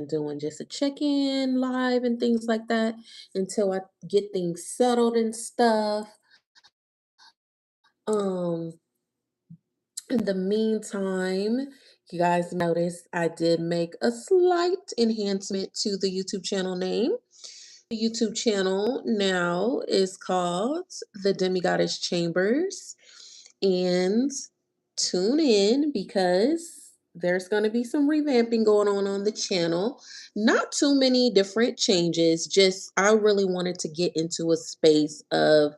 doing just a check-in live and things like that until I get things settled and stuff. Um, in the meantime, you guys notice I did make a slight enhancement to the YouTube channel name. The YouTube channel now is called the DemiGodest Chambers. And tune in because there's going to be some revamping going on the channel. Not too many different changes, just I really wanted to get into a space of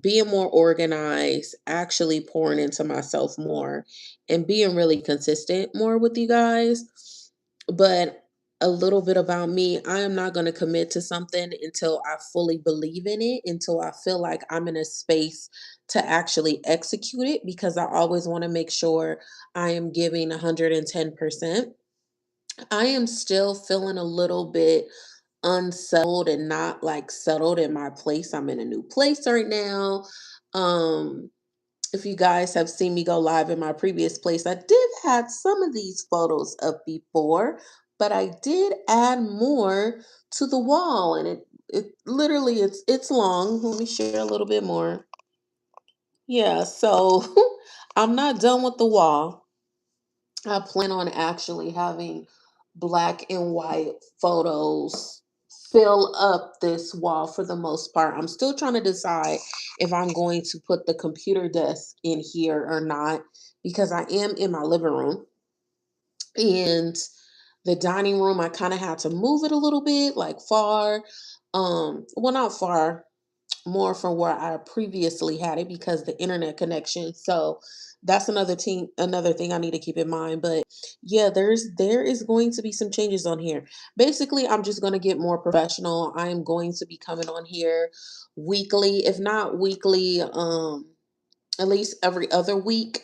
being more organized, actually pouring into myself more, and being really consistent more with you guys. But a little bit about me, I am not going to commit to something until I fully believe in it, until I feel like I'm in a space to actually execute it, because I always want to make sure I am giving 110%. I am still feeling a little bit unsettled and not like settled in my place. I'm in a new place right now. Um, if you guys have seen me go live in my previous place, I did have some of these photos up before, but I did add more to the wall, and it literally it's long. Let me share a little bit more. Yeah, so I'm not done with the wall. I plan on actually having black and white photos fill up this wall for the most part. I'm still trying to decide if I'm going to put the computer desk in here or not, because I am in my living room, and the dining room I kind of had to move it a little bit, like far. Well, not far, more from where I previously had it because the internet connection. So that's another thing I need to keep in mind. But yeah, there is going to be some changes on here. Basically, I'm just going to get more professional. I am going to be coming on here weekly, if not weekly, at least every other week.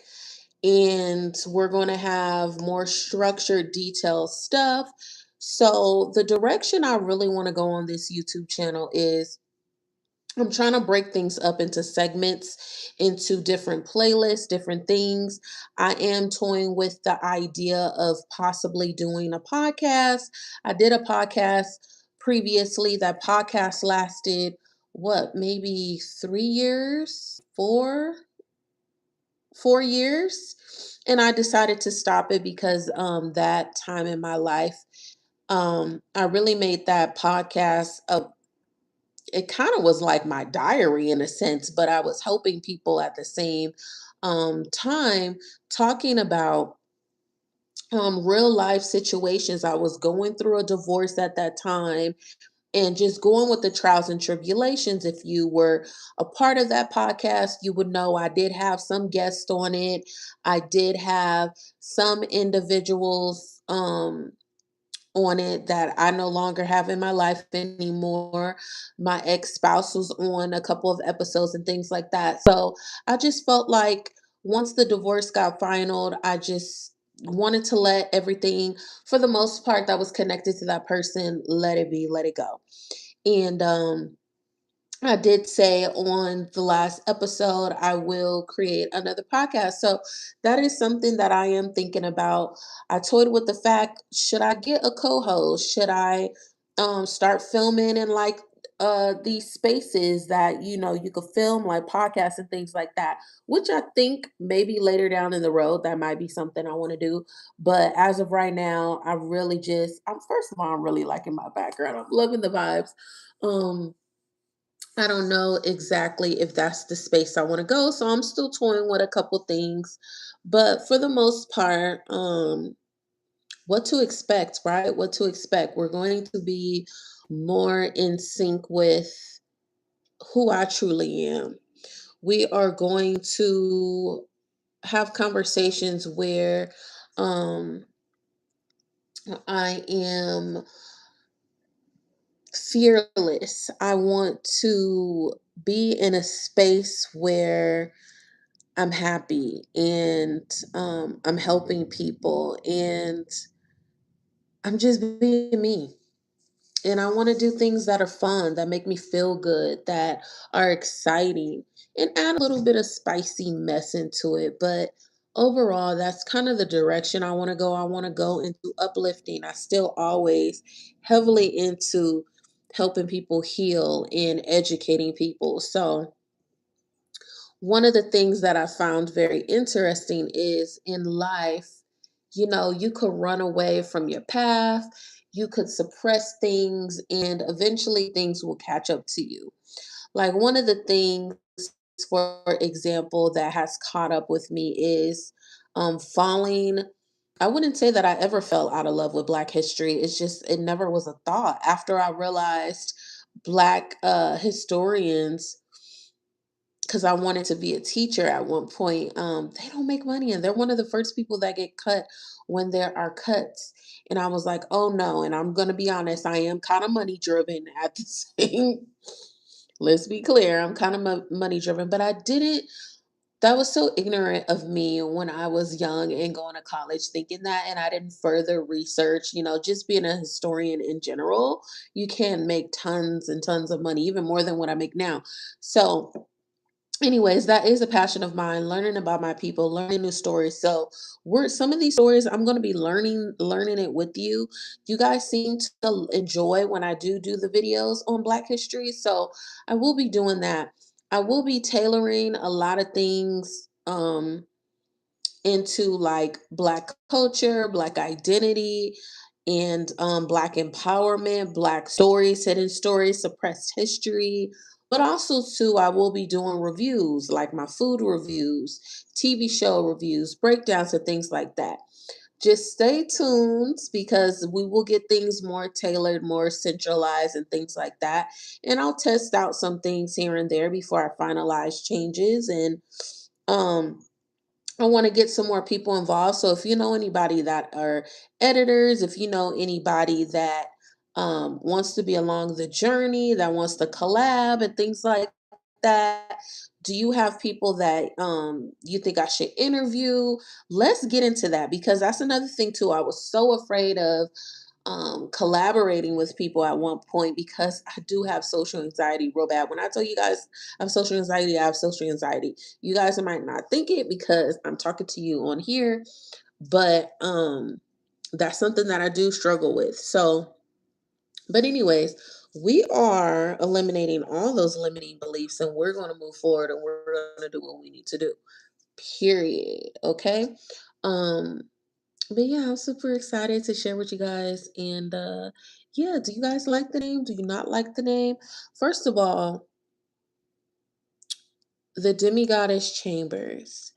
And we're going to have more structured, detailed stuff. So the direction I really want to go on this YouTube channel is I'm trying to break things up into segments, into different playlists, different things. I am toying with the idea of possibly doing a podcast. I did a podcast previously. That podcast lasted what, maybe 3 years, 4 years. And I decided to stop it because that time in my life, I really made that podcast a it kind of was like my diary in a sense, but I was helping people at the same time, talking about real life situations. I was going through a divorce at that time, and just going with the trials and tribulations. If you were a part of that podcast, you would know I did have some guests on it. I did have some individuals on it that I no longer have in my life anymore. My ex-spouse was on a couple of episodes and things like that. So I just felt like once the divorce got finalized, I just wanted to let everything, for the most part, that was connected to that person, let it be, let it go. And I did say on the last episode, I will create another podcast. So that is something that I am thinking about. I toyed with the fact, should I get a co-host? Should I start filming in like these spaces that you could film like podcasts and things like that, which I think maybe later down in the road that might be something I want to do. But as of right now, I really just I'm first of all, I'm really liking my background. I'm loving the vibes. Um I don't know exactly if that's the space I want to go, so I'm still toying with a couple things. But for the most part, what to expect, right? What to expect. We're going to be more in sync with who I truly am. We are going to have conversations where um, I am fearless. I want to be in a space where I'm happy and I'm helping people and I'm just being me. And I want to do things that are fun, that make me feel good, that are exciting, and add a little bit of spicy mess into it. But overall, that's kind of the direction I want to go. I want to go into uplifting. I still always heavily into helping people heal and educating people. So, one of the things that I found very interesting is in life, you could run away from your path, you could suppress things, and eventually things will catch up to you. Like one of the things, for example, that has caught up with me is falling. I wouldn't say that I ever fell out of love with Black history. It's just, it never was a thought. After I realized Black historians, because I wanted to be a teacher at one point, they don't make money and they're one of the first people that get cut when there are cuts. And I was like, oh no. And I'm going to be honest, I am kind of money driven at the same. Let's be clear, I'm kind of money driven, but I didn't. That was so ignorant of me when I was young and going to college thinking that, and I didn't further research. Just being a historian in general, you can make tons and tons of money, even more than what I make now. So, anyways, that is a passion of mine, learning about my people, learning new stories. So we're some of these stories I'm going to be learning it with you. You guys seem to enjoy when I do the videos on Black history, so I will be doing that. I will be tailoring a lot of things into like Black culture, Black identity, and Black empowerment, Black stories, hidden stories, suppressed history. But also, too, I will be doing reviews, like my food reviews, TV show reviews, breakdowns, and things like that. Just stay tuned because we will get things more tailored, more centralized, and things like that. And I'll test out some things here and there before I finalize changes. And um, I want to get some more people involved. So if you know anybody that are editors, if you know anybody that wants to be along the journey, that wants to collab and things like that, do you have people that you think I should interview? Let's get into that because that's another thing too. I was so afraid of collaborating with people at one point because I do have social anxiety real bad. When I tell you guys I have social anxiety, I have social anxiety. You guys might not think it because I'm talking to you on here, but that's something that I do struggle with. So, but anyways, we are eliminating all those limiting beliefs and we're going to move forward and we're going to do what we need to do. Period. Okay? Um but yeah, I'm super excited to share with you guys. And yeah, do you guys like the name? Do you not like the name? First of all, the DemiGodest Chambers.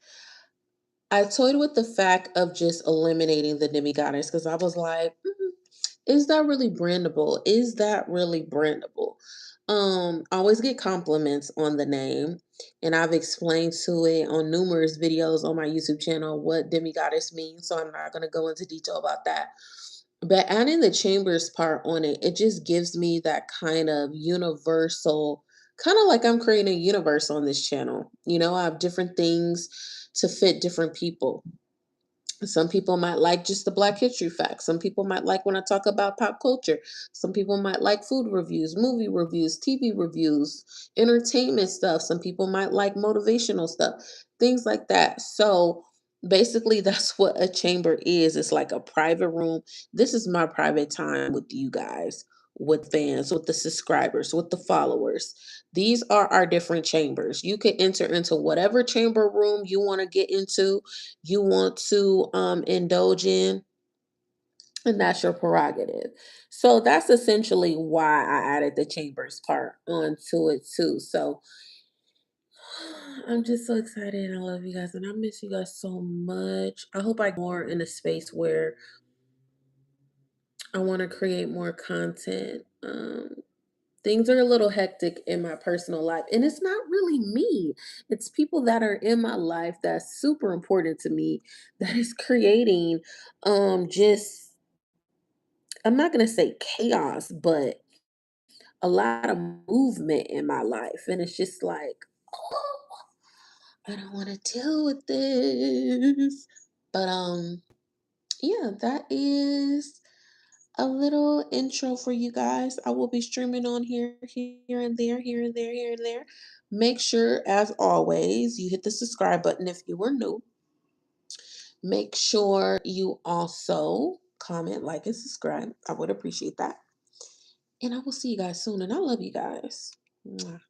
I toyed with the fact of just eliminating the DemiGodest because I was like, is that really brandable? Is that really brandable? I always get compliments on the name, and I've explained to it on numerous videos on my YouTube channel what DemiGodest means, so I'm not going to go into detail about that. But adding the chambers part on it, it just gives me that kind of universal, kind of like I'm creating a universe on this channel. I have different things to fit different people. Some people might like just the Black history facts. Some people might like when I talk about pop culture. Some people might like food reviews, movie reviews, TV reviews, entertainment stuff. Some people might like motivational stuff, things like that. So basically, that's what a chamber is. It's like a private room. This is my private time with you guys, with fans, with the subscribers, with the followers. These are our different chambers. You can enter into whatever chamber room you want to get into, you want to indulge in, and that's your prerogative. So that's essentially why I added the chambers part onto it too. So I'm just so excited and I love you guys and I miss you guys so much. I hope I get more in a space where I want to create more content. Things are a little hectic in my personal life, and it's not really me. It's people that are in my life that's super important to me that is creating just, I'm not going to say chaos, but a lot of movement in my life. And it's just like, oh, I don't want to deal with this. But yeah, that is a little intro for you guys. I will be streaming on here and there, here and there, here and there. Make sure, as always, you hit the subscribe button if you are new. Make sure you also comment, like, and subscribe. I would appreciate that. And I will see you guys soon. And I love you guys. Mwah.